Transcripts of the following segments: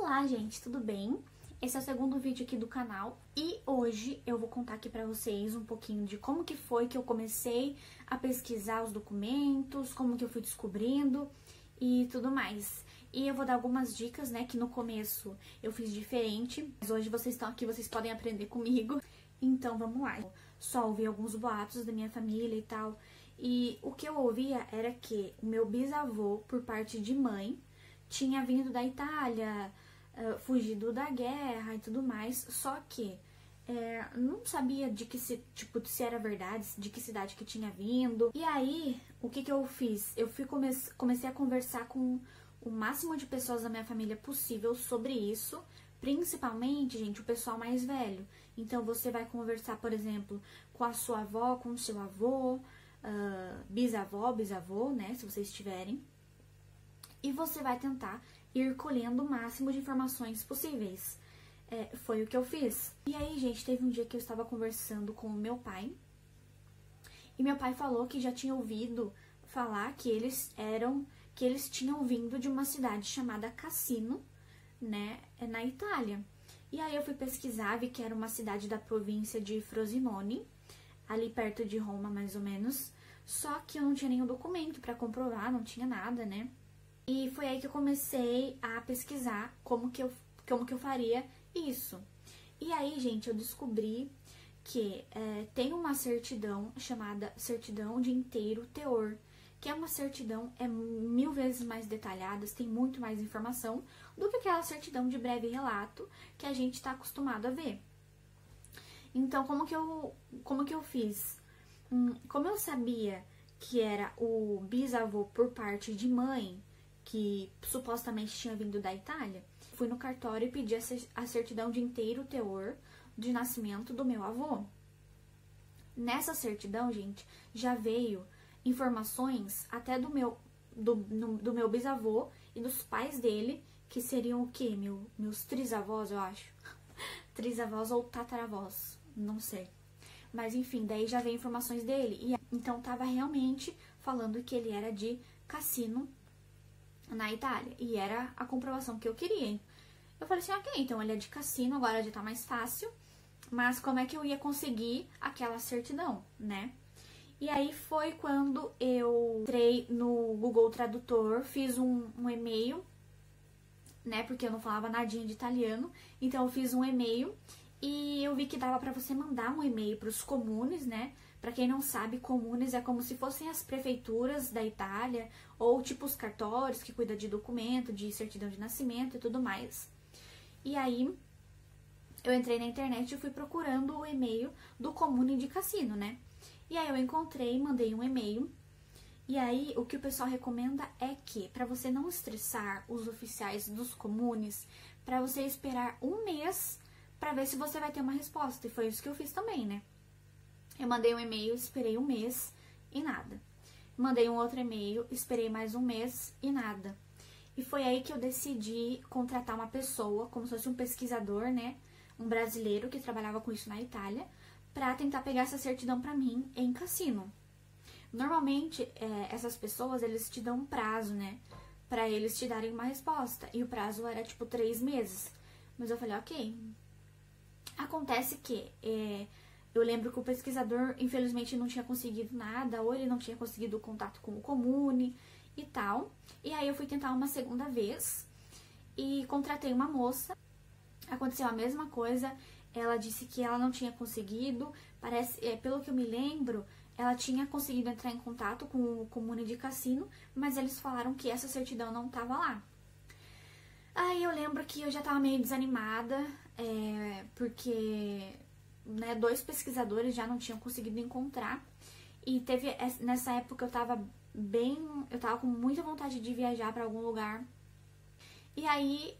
Olá, gente, tudo bem? Esse é o segundo vídeo aqui do canal e hoje eu vou contar aqui pra vocês um pouquinho de como que foi que eu comecei a pesquisar os documentos, como que eu fui descobrindo e tudo mais. E eu vou dar algumas dicas, né, que no começo eu fiz diferente, mas hoje vocês estão aqui, vocês podem aprender comigo. Então, vamos lá. Só ouvi alguns boatos da minha família e tal, e o que eu ouvia era que o meu bisavô, por parte de mãe, tinha vindo da Itália, fugido da guerra e tudo mais, só que não sabia de que se era verdade, de que cidade que tinha vindo. E aí, o que eu fiz? Eu comecei a conversar com o máximo de pessoas da minha família possível sobre isso, principalmente, gente, o pessoal mais velho. Então, você vai conversar, por exemplo, com a sua avó, com o seu avô, bisavó, bisavô, né, se vocês tiverem. E você vai tentar ir colhendo o máximo de informações possíveis. Foi o que eu fiz. E aí, gente, teve um dia que eu estava conversando com o meu pai. E meu pai falou que já tinha ouvido falar que eles tinham vindo de uma cidade chamada Cassino, né, na Itália. E aí eu fui pesquisar, vi que era uma cidade da província de Frosinone, ali perto de Roma, mais ou menos. Só que eu não tinha nenhum documento para comprovar, não tinha nada, né? E foi aí que eu comecei a pesquisar como que eu faria isso. E aí, gente, eu descobri que tem uma certidão chamada certidão de inteiro teor, que é uma certidão 1000 vezes mais detalhada, tem muito mais informação do que aquela certidão de breve relato que a gente está acostumado a ver. Então, como que eu fiz? Como eu sabia que era o bisavô por parte de mãe, que supostamente tinha vindo da Itália, fui no cartório e pedi a certidão de inteiro teor de nascimento do meu avô. Nessa certidão, gente, já veio informações até do meu bisavô e dos pais dele, que seriam o quê? Meus trisavós, eu acho. Trisavós ou tataravós, não sei. Mas enfim, daí já veio informações dele. E então tava realmente falando que ele era de Cassino, na Itália. E era a comprovação que eu queria, hein? Eu falei assim, ok, então ele é de Cassino, agora já tá mais fácil. Mas como é que eu ia conseguir aquela certidão, né? E aí foi quando eu entrei no Google Tradutor, fiz um e-mail, né? Porque eu não falava nadinha de italiano. Então eu fiz um e-mail e eu vi que dava pra você mandar um e-mail pros comunes, né? Pra quem não sabe, comunes é como se fossem as prefeituras da Itália, ou tipo os cartórios que cuidam de documento, de certidão de nascimento e tudo mais. E aí, eu entrei na internet e fui procurando o e-mail do comune de Cassino, né? E aí eu encontrei, mandei um e-mail. E aí, o que o pessoal recomenda é que, pra você não estressar os oficiais dos comunes, pra você esperar um mês pra ver se você vai ter uma resposta. E foi isso que eu fiz também, né? Eu mandei um e-mail, esperei um mês e nada. Mandei um outro e-mail, esperei mais um mês e nada. E foi aí que eu decidi contratar uma pessoa, como se fosse um pesquisador, né? Um brasileiro que trabalhava com isso na Itália, pra tentar pegar essa certidão pra mim em Cassino. Normalmente, essas pessoas, eles te dão um prazo, né? Pra eles te darem uma resposta. E o prazo era, tipo, 3 meses. Mas eu falei, ok. Acontece que eu lembro que o pesquisador, infelizmente, não tinha conseguido nada, ou ele não tinha conseguido o contato com o comune e tal. E aí eu fui tentar uma segunda vez e contratei uma moça. Aconteceu a mesma coisa, ela disse que ela não tinha conseguido, pelo que eu me lembro, ela tinha conseguido entrar em contato com o comune de Cassino, mas eles falaram que essa certidão não estava lá. Aí eu lembro que eu já tava meio desanimada, porque, né, 2 pesquisadores já não tinham conseguido encontrar. E nessa época eu tava com muita vontade de viajar pra algum lugar. E aí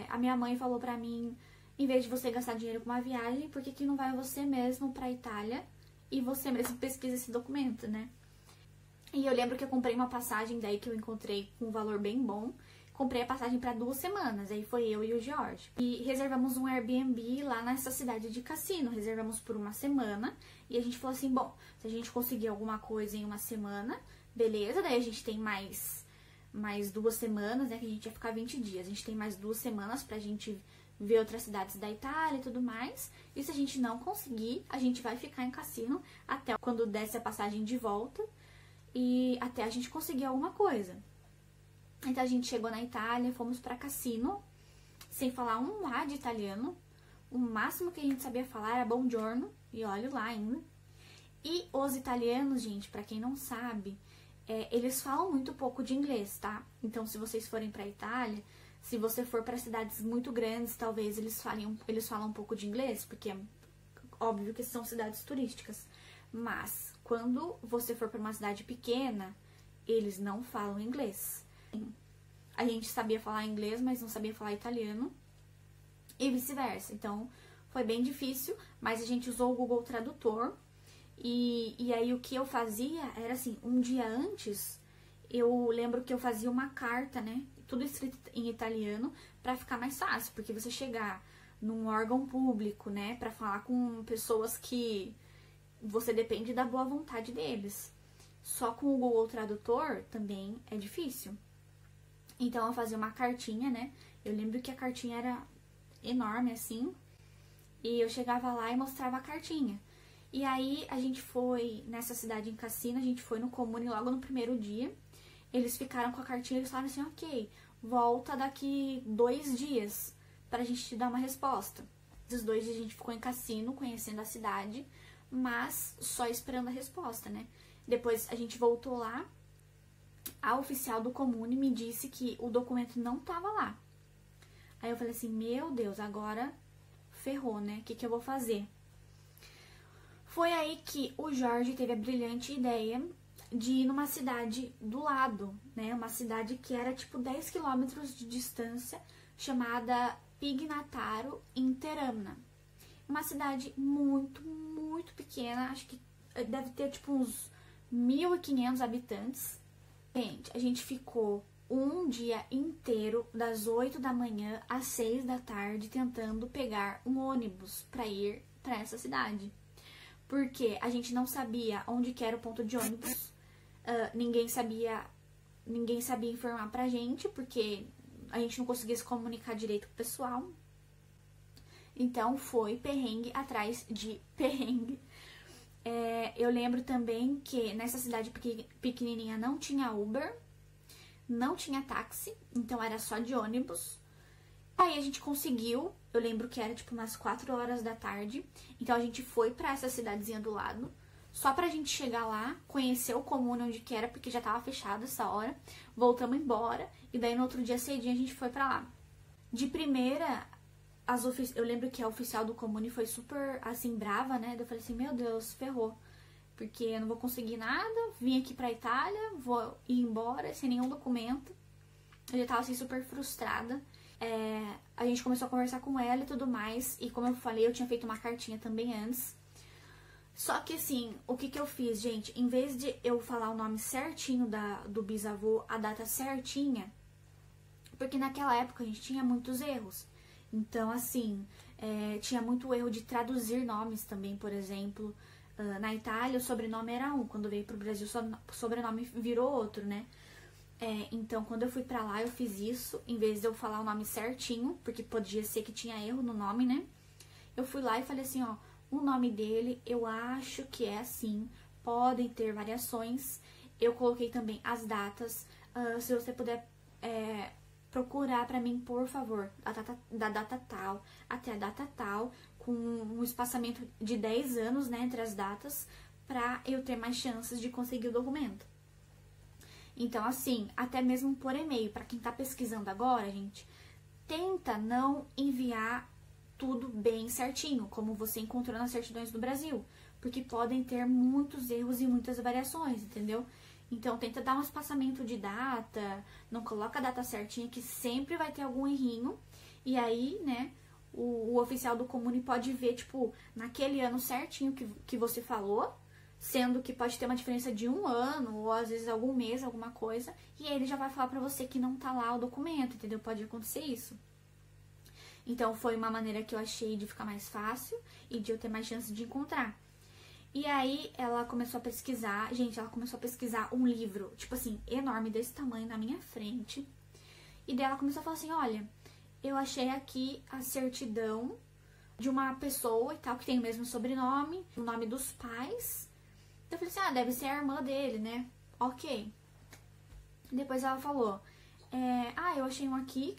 a minha mãe falou pra mim, em vez de você gastar dinheiro com uma viagem, por que não vai você mesmo pra Itália e você mesmo pesquisa esse documento, né? E eu lembro que eu comprei uma passagem daí que eu encontrei com um valor bem bom. Comprei a passagem para 2 semanas, aí foi eu e o Jorge. E reservamos um Airbnb lá nessa cidade de Cassino, reservamos por 1 semana. E a gente falou assim, bom, se a gente conseguir alguma coisa em 1 semana, beleza, daí a gente tem mais mais 2 semanas, né? Que a gente ia ficar 20 dias. A gente tem mais 2 semanas pra gente ver outras cidades da Itália e tudo mais. E se a gente não conseguir, a gente vai ficar em Cassino até quando desce a passagem de volta e até a gente conseguir alguma coisa. Então a gente chegou na Itália, fomos pra Cassino, sem falar um A de italiano. O máximo que a gente sabia falar era buongiorno, e olha lá ainda. E os italianos, gente, pra quem não sabe, eles falam muito pouco de inglês, tá? Então se vocês forem pra Itália, se você for para cidades muito grandes, talvez eles falam um pouco de inglês, porque é óbvio que são cidades turísticas. Mas quando você for para uma cidade pequena, eles não falam inglês. A gente sabia falar inglês, mas não sabia falar italiano e vice-versa. Então foi bem difícil, mas a gente usou o Google Tradutor. E aí o que eu fazia era assim, um dia antes, eu lembro que eu fazia uma carta, né? Tudo escrito em italiano, pra ficar mais fácil, porque você chegar num órgão público, né, pra falar com pessoas que você depende da boa vontade deles. Só com o Google Tradutor também é difícil. Então eu fazia uma cartinha, né? Eu lembro que a cartinha era enorme assim, e eu chegava lá e mostrava a cartinha. E aí a gente foi nessa cidade em Cassino, a gente foi no Comune logo no primeiro dia. Eles ficaram com a cartinha e eles falaram assim, ok, volta daqui 2 dias pra gente te dar uma resposta. Esses 2 dias a gente ficou em Cassino, conhecendo a cidade, mas só esperando a resposta, né? Depois a gente voltou lá, a oficial do Comune me disse que o documento não tava lá. Aí eu falei assim, meu Deus, agora ferrou, né? O que eu vou fazer? Foi aí que o Jorge teve a brilhante ideia de ir numa cidade do lado, né? Uma cidade que era tipo 10 quilômetros de distância, chamada Pignataro, in Teramo. Uma cidade muito, muito pequena, acho que deve ter tipo uns 1.500 habitantes. Gente, a gente ficou um dia inteiro, das 8 da manhã às 6 da tarde, tentando pegar um ônibus para ir para essa cidade. Porque a gente não sabia onde que era o ponto de ônibus. Ninguém sabia informar pra gente, porque a gente não conseguia se comunicar direito com o pessoal. Então foi perrengue atrás de perrengue. Eu lembro também que nessa cidade pequenininha não tinha Uber, não tinha táxi, então era só de ônibus. Aí a gente conseguiu, eu lembro que era tipo umas 4 horas da tarde, então a gente foi pra essa cidadezinha do lado, só pra gente chegar lá, conhecer o Comune onde que era, porque já tava fechado essa hora, voltamos embora, e daí no outro dia cedinho a gente foi pra lá. De primeira, eu lembro que a oficial do Comune foi super, assim, brava, né, eu falei assim, meu Deus, ferrou, porque eu não vou conseguir nada, vim aqui pra Itália, vou ir embora sem nenhum documento, eu já tava assim super frustrada. A gente começou a conversar com ela e tudo mais, e como eu falei, eu tinha feito uma cartinha também antes. Só que assim, o que eu fiz, gente? Em vez de eu falar o nome certinho do bisavô, a data certinha, porque naquela época a gente tinha muitos erros. Então, assim, tinha muito erro de traduzir nomes também, por exemplo. Na Itália, o sobrenome era um, quando veio pro Brasil, o sobrenome virou outro, né? Então, quando eu fui pra lá, eu fiz isso, em vez de eu falar o nome certinho, porque podia ser que tinha erro no nome, né? Eu fui lá e falei assim, ó, o nome dele, eu acho que é assim, podem ter variações. Eu coloquei também as datas, se você puder procurar pra mim, por favor, da data tal até a data tal, com um espaçamento de 10 anos, né, entre as datas, pra eu ter mais chances de conseguir o documento. Então, assim, até mesmo por e-mail, pra quem tá pesquisando agora, gente, tenta não enviar tudo bem certinho, como você encontrou nas certidões do Brasil, porque podem ter muitos erros e muitas variações, entendeu? Então, tenta dar um espaçamento de data, não coloca a data certinha, que sempre vai ter algum errinho, e aí, né, o oficial do Comune pode ver, tipo, naquele ano certinho que você falou, sendo que pode ter uma diferença de 1 ano, ou às vezes algum mês, alguma coisa, e aí ele já vai falar pra você que não tá lá o documento, entendeu? Pode acontecer isso. Então, foi uma maneira que eu achei de ficar mais fácil e de eu ter mais chance de encontrar. E aí ela começou a pesquisar, gente, ela começou a pesquisar um livro, tipo assim, enorme, desse tamanho na minha frente. E daí ela começou a falar assim, olha, eu achei aqui a certidão de uma pessoa e tal, que tem o mesmo sobrenome, o nome dos pais. Então eu falei assim, deve ser a irmã dele, né? Ok. Depois ela falou, eu achei um aqui,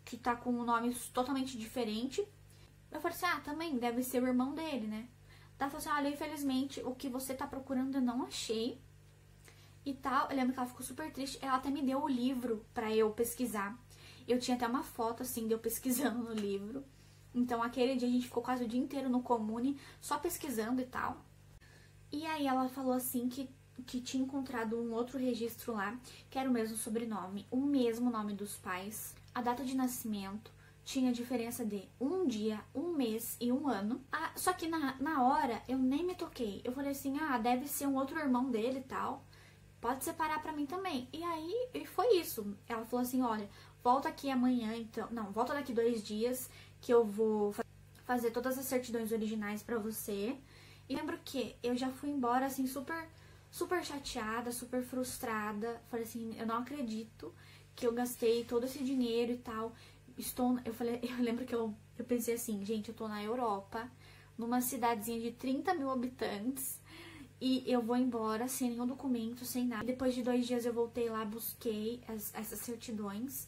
que tá com um nome totalmente diferente. Eu falei assim, também deve ser o irmão dele, né? Ela falou assim, olha, infelizmente, o que você tá procurando eu não achei. E tal, eu lembro que ela ficou super triste. Ela até me deu o livro pra eu pesquisar. Eu tinha até uma foto, assim, de eu pesquisando no livro. Então, aquele dia a gente ficou quase o dia inteiro no Comune, só pesquisando e tal. E aí ela falou assim que tinha encontrado um outro registro lá, que era o mesmo sobrenome, o mesmo nome dos pais, a data de nascimento, tinha diferença de um dia, um mês e um ano. Só que na hora eu nem me toquei. Eu falei assim, deve ser um outro irmão dele e tal. Pode separar pra mim também. E aí foi isso. Ela falou assim, olha, volta aqui amanhã, então. Não, volta daqui 2 dias que eu vou fazer todas as certidões originais pra você. E lembro que eu já fui embora, assim, super chateada, super frustrada. Falei assim, eu não acredito que eu gastei todo esse dinheiro e tal. Eu lembro que eu pensei assim, gente, eu tô na Europa, numa cidadezinha de 30 mil habitantes, e eu vou embora sem nenhum documento, sem nada. Depois de 2 dias eu voltei lá, busquei essas certidões.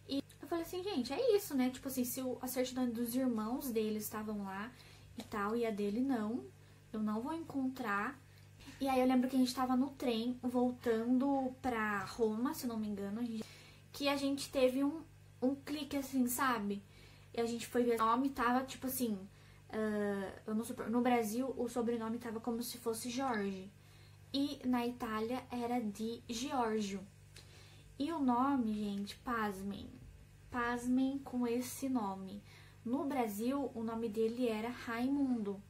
E eu falei assim, gente, é isso, né? Tipo assim, se a certidão dos irmãos dele estavam lá e tal, e a dele não, eu não vou encontrar. E aí eu lembro que a gente tava no trem, voltando pra Roma, se não me engano, que a gente teve um clique assim, sabe? E a gente foi ver o nome, tava tipo assim, no Brasil o sobrenome tava como se fosse Jorge. E na Itália era de Giorgio. E o nome, gente, pasmem com esse nome. No Brasil, o nome dele era Raimundo.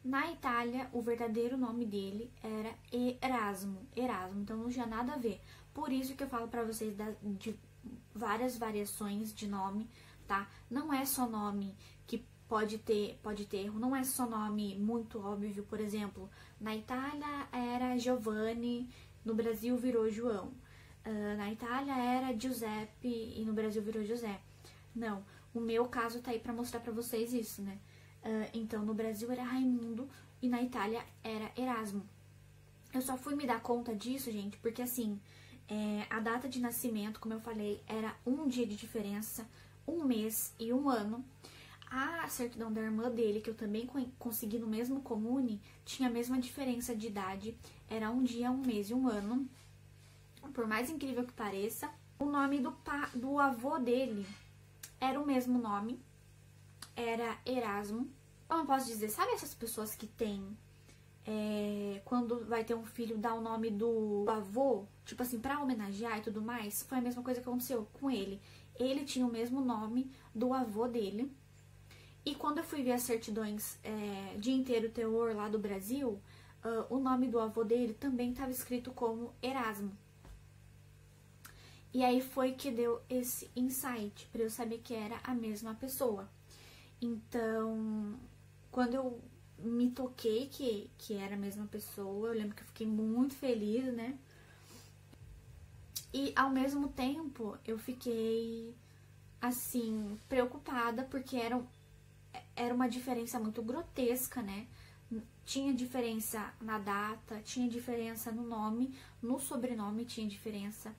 Na Itália, o verdadeiro nome dele era Erasmo. Então não tinha nada a ver. Por isso que eu falo pra vocês de várias variações de nome, tá? Não é só nome que pode ter erro, não é só nome muito óbvio. Por exemplo, na Itália era Giovanni, no Brasil virou João. Na Itália era Giuseppe e no Brasil virou José. Não, o meu caso tá aí pra mostrar pra vocês isso, né? Então, no Brasil era Raimundo e na Itália era Erasmo. Eu só fui me dar conta disso, gente, porque assim, a data de nascimento, como eu falei, era um dia de diferença, um mês e um ano. A certidão da irmã dele, que eu também consegui no mesmo Comune, tinha a mesma diferença de idade, era um dia, um mês e um ano. Por mais incrível que pareça, o nome do avô dele era o mesmo nome, era Erasmo. Como eu posso dizer, sabe essas pessoas que têm, quando vai ter um filho, dá o nome do avô, tipo assim, pra homenagear e tudo mais? Foi a mesma coisa que aconteceu com ele. Ele tinha o mesmo nome do avô dele. E quando eu fui ver as certidões de inteiro teor lá do Brasil, o nome do avô dele também estava escrito como Erasmo. E aí foi que deu esse insight, pra eu saber que era a mesma pessoa. Então, quando eu me toquei que era a mesma pessoa, eu lembro que eu fiquei muito feliz, né? E ao mesmo tempo eu fiquei, assim, preocupada, porque era uma diferença muito grotesca, né? Tinha diferença na data, tinha diferença no nome, no sobrenome tinha diferença.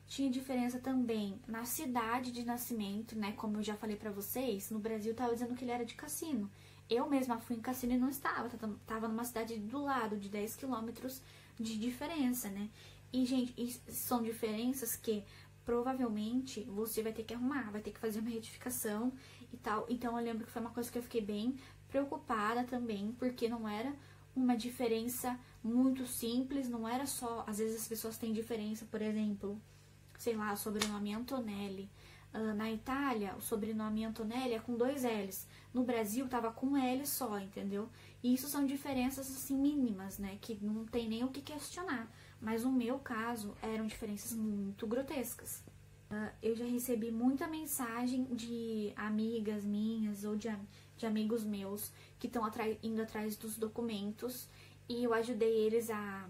Tinha diferença também na cidade de nascimento, né? Como eu já falei pra vocês, no Brasil tava dizendo que ele era de Cassino. Eu mesma fui em Cassino e não estava. Tava numa cidade do lado, de 10 quilômetros de diferença, né? E, gente, são diferenças que provavelmente você vai ter que arrumar, vai ter que fazer uma retificação e tal. Então eu lembro que foi uma coisa que eu fiquei bem preocupada também, porque não era uma diferença muito simples, não era só... Às vezes as pessoas têm diferença, por exemplo... sei lá, o sobrenome Antonelli. Na Itália, o sobrenome Antonelli é com 2 L's. No Brasil, tava com um L só, entendeu? E isso são diferenças, assim, mínimas, né? Que não tem nem o que questionar. Mas no meu caso, eram diferenças muito grotescas. Eu já recebi muita mensagem de amigas minhas ou de amigos meus que estão indo atrás dos documentos e eu ajudei eles a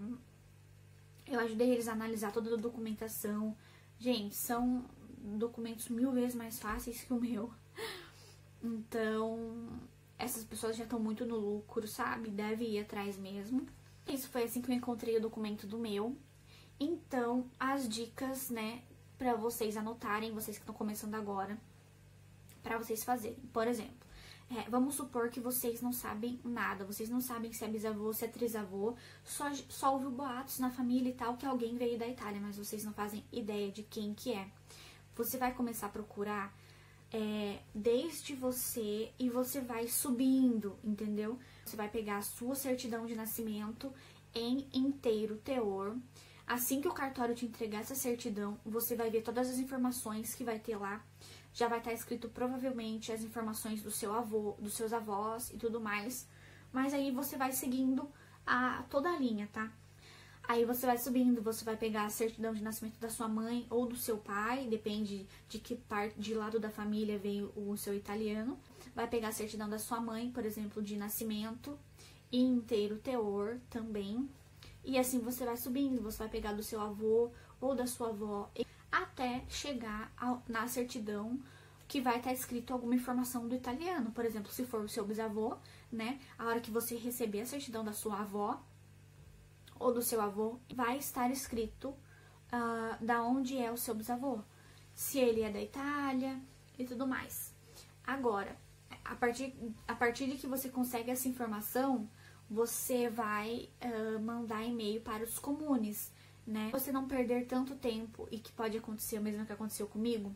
analisar toda a documentação. Gente, são documentos 1000 vezes mais fáceis que o meu. Então, essas pessoas já estão muito no lucro, sabe? Deve ir atrás mesmo. Isso foi assim que eu encontrei o documento do meu. Então, as dicas, né, pra vocês anotarem, vocês que estão começando agora, pra vocês fazerem. Por exemplo, vamos supor que vocês não sabem nada, vocês não sabem se é bisavô, se é trisavô, só ouviu boatos na família e tal que alguém veio da Itália, mas vocês não fazem ideia de quem que é. Você vai começar a procurar desde você e você vai subindo, entendeu? Você vai pegar a sua certidão de nascimento em inteiro teor. Assim que o cartório te entregar essa certidão, você vai ver todas as informações que vai ter lá. Já vai estar escrito provavelmente as informações do seu avô, dos seus avós e tudo mais. Mas aí você vai seguindo toda a linha, tá? Aí você vai subindo, você vai pegar a certidão de nascimento da sua mãe ou do seu pai, depende de que parte de lado da família veio o seu italiano. Vai pegar a certidão da sua mãe, por exemplo, de nascimento, e inteiro teor também. E assim você vai subindo, você vai pegar do seu avô ou da sua avó, até chegar na certidão que vai estar escrito alguma informação do italiano. Por exemplo, se for o seu bisavô, né, a hora que você receber a certidão da sua avó ou do seu avô, vai estar escrito da onde é o seu bisavô, se ele é da Itália e tudo mais. Agora, a partir de que você consegue essa informação, você vai mandar e-mail para os comunes, né? Você não perder tanto tempo e que pode acontecer o mesmo que aconteceu comigo,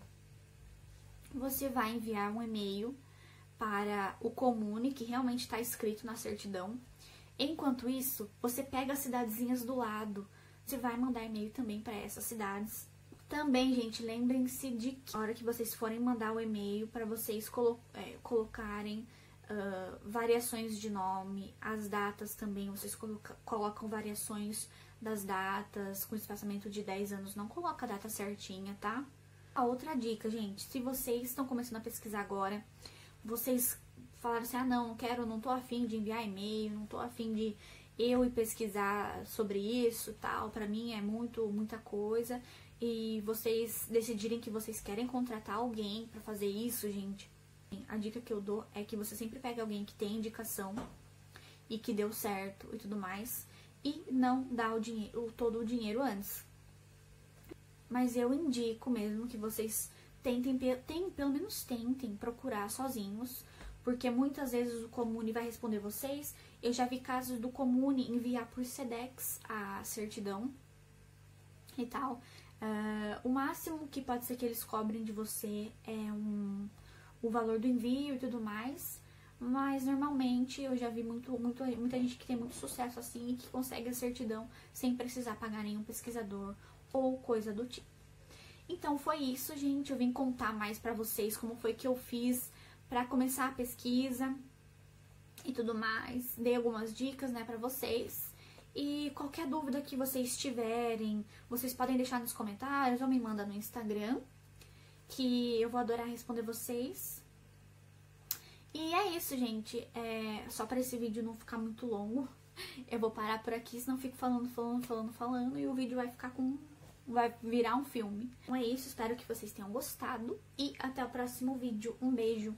você vai enviar um e-mail para o comune que realmente está escrito na certidão. Enquanto isso, você pega as cidadezinhas do lado, você vai mandar e-mail também para essas cidades. Também, gente, lembrem-se de que na hora que vocês forem mandar o e-mail, para vocês colocarem variações de nome, as datas também, vocês colocam variações das datas, com espaçamento de 10 anos, não coloca a data certinha, tá? A outra dica, gente, se vocês estão começando a pesquisar agora, vocês falaram assim, não tô afim de enviar e-mail, não tô afim de eu ir pesquisar sobre isso, tal, pra mim é muita coisa, e vocês decidirem que vocês querem contratar alguém pra fazer isso, gente, a dica que eu dou é que você sempre pegue alguém que tem indicação e que deu certo e tudo mais, e não dá todo o dinheiro antes. Mas eu indico mesmo que vocês pelo menos tentem procurar sozinhos, porque muitas vezes o comune vai responder vocês. Eu já vi casos do comune enviar por Sedex a certidão e tal. O máximo que pode ser que eles cobrem de você é o valor do envio e tudo mais, mas normalmente eu já vi muita gente que tem muito sucesso assim e que consegue a certidão sem precisar pagar nenhum pesquisador ou coisa do tipo. Então foi isso, gente, eu vim contar mais pra vocês como foi que eu fiz pra começar a pesquisa e tudo mais, dei algumas dicas, né, pra vocês. E qualquer dúvida que vocês tiverem, vocês podem deixar nos comentários ou me manda no Instagram, que eu vou adorar responder vocês. E é isso, gente. Só para esse vídeo não ficar muito longo, eu vou parar por aqui, senão eu fico falando e o vídeo vai virar um filme. Então é isso, espero que vocês tenham gostado e até o próximo vídeo. Um beijo.